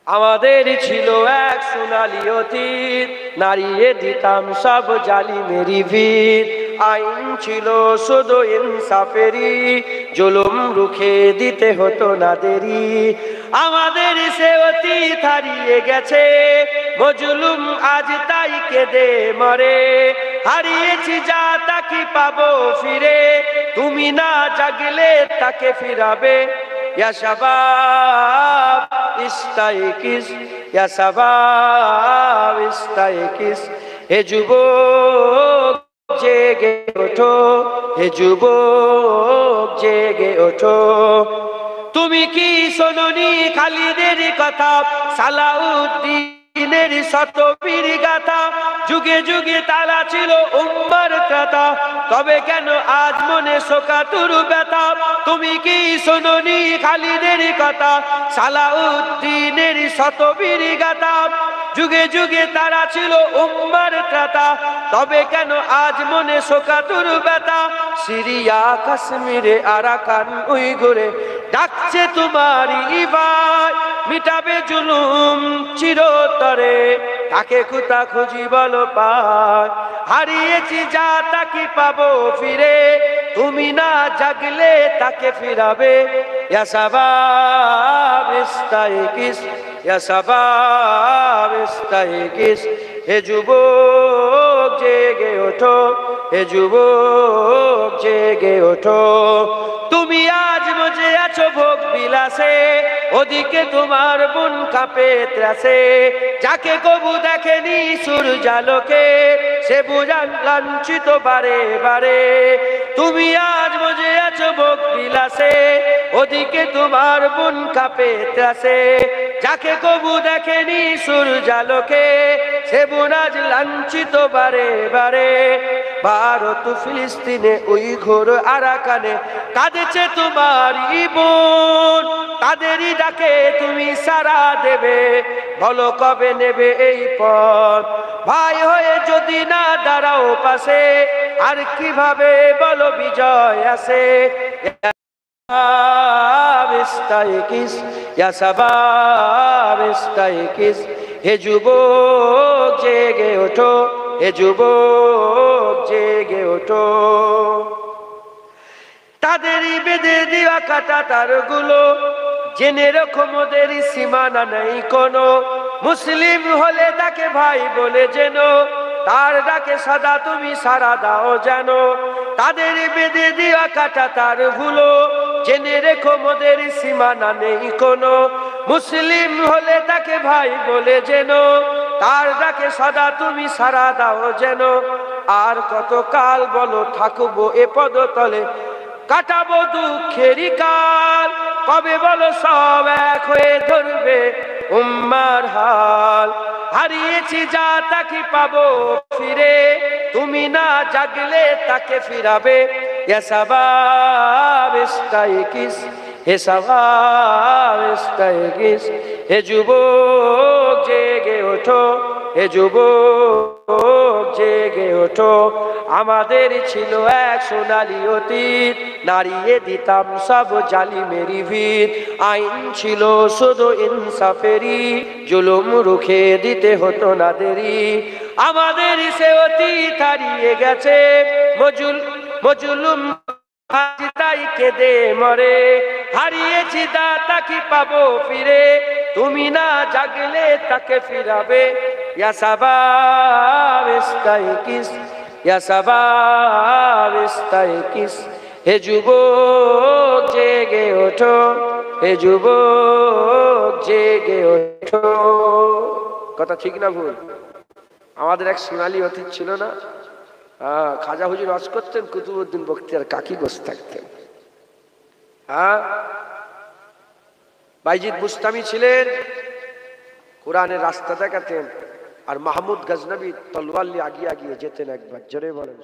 আমাদের ছিল এক সোনালি অতীত, নাড়িয়ে দিতাম সব জালিমেরই ভিত। আইন ছিল শুধু ইনসাফেরই, জুলুম রুখে দিতে হতো না দেরি। আমাদের সে অতীত হারিয়ে গেছে, মজলুম আজ তাই কেঁদে মরে। হারিয়েছি যা তা কি পাবো ফিরে, তুমি না জাগলে তাকে ফিরাবে। ইয়া শাবাব ইস্তাইকিস, ইয়া শাবাব ইস্তাইকিস, হে যুবক জেগে ওঠো, হে যুবক জেগে ওঠো। তুমি কি শোনোনি খালিদের কথা, সালাউদ্দিনের শতবীর গাথা? যুগে যুগে তারা ছিল উম্মার ত্রাতা, তবে কেন আজ মনে শোকাতুর ব্যথা? তুমি কি শোনোনি খালিদের কথা, সালাউদ্দিনের শতবীর গাথা? যুগে যুগে তারা ছিল উম্মার ত্রাতা, তবে কেন আজ মনে শোকাতুর ব্যথা? সিরিয়া কাশ্মীরে আরাকান উইঘুরে ডাকছে তোমারই ভাই, মিটাবে জুলুম চিরতরে, তাকে কোথা খুঁজি বলো পায়। হারিয়েছি যা তা কি পাবো ফিরে, তুমি না জাগলে তাকে ফিরাবে। ইয়া শাবাব ইস্তাইকিস, ইয়া শাবাব ইস্তাইকিস, হে যুবক জেগে ওঠো, হে যুবক জেগে ওঠো। তুমি আজ মজে আছো ভোগ বিলাসে, ওদিকে তোমার বোন কাঁপে ত্রাসে। যাকে কবু দেখেনি সূর্যালোকে, সে বুঝান লাঞ্ছিত বারে বারে। তুমি আজ মজে আছো ভোগ বিলাসে, ওদিকে তোমার বোন কাঁপে ত্রাসে। যাকে কবু দেখেনি সূর্যালোকে, সে বোন আজ লাঞ্ছিত বারে বারে। ভারত ফিলিস্তিনে উইঘুর আরাকানে কাঁদেছে তোমারই বোন, তাদেরই ডাকে তুমি সাড়া দেবে, বলো কবে নেবে এই পথ? ভাই হয়ে যদি না দাঁড়াও পাশে, আর কিভাবে বলো বিজয় আসে? ইস্তাইকিস, ইয়া শাবাব ইস্তাইকিস, হে যুবক জেগে ওঠো, হে যুবক জেগে ওঠো। তাদেরই বেঁধে দেওয়া কাটা তারগুলো, জেনে রাখো মোদের সীমানা নেই কোনো। মুসলিম হলে তাকে ভাই বলে যেন, তার ডাকে সদা তুমি সাড়া দাও যেন। তাদের বেঁধে দেওয়া কাটা তারগুলো, জেনে রেখো মোদের সীমানা নেই কোনো। মুসলিম হলে তাকে ভাই বলে যেন, তার ডাকে সদা তুমি সাড়া দাও যেন। আর কত কাল বলো থাকবো এ পদতলে, কাটাবো দুঃখেরই কাল, কবে বলো সব এক হয়ে ধরবে উম্মার হাল? হারিয়েছি যা তা কি পাবো ফিরে, তুমি না জাগলে তাকে ফিরাবে। ইয়া শাবাব ইস্তাইকিস, হে শাবাব ইস্তাইকিস, হে যুবক জেগে ওঠো, হে যুবক জেগে ওঠো। আমাদের ছিল এক সোনালি অতীত, নাড়িয়ে দিতাম সব জালিমেরই ভিত। আইন ছিল শুধু ইনসাফেরই, জুলুম রুখে দিতে হতো না দেরি। আমাদের সে অতীত হারিয়ে গেছে, মজলুম আজ তাই কেঁদে মরে। হারিয়েছি তা তা কি পাবো ফিরে, তুমি না জাগলে তাকে ফিরাবে। ইয়া শাবাব ইস্তাইকিস, ইয়া শাবাব ইস্তাইকিস, হে যুবক জেগে ওঠো, হে যুবক জেগে ওঠো। কথা ঠিক না ভুল? আমাদের এক সোনালী অতীত ছিল না? খাজা হুজুর ওয়াজ করতেন, কুতুবউদ্দিন বখতিয়ার কাকি বসে থাকতেন। বাইজিদ বুস্তামি ছিলেন, কোরআনের রাস্তা দেখাতেন, আর মাহমুদ গজনবী তলোয়ার নিয়ে আগিয়ে আগিয়ে যেতেন। একবার জোরে বলেন।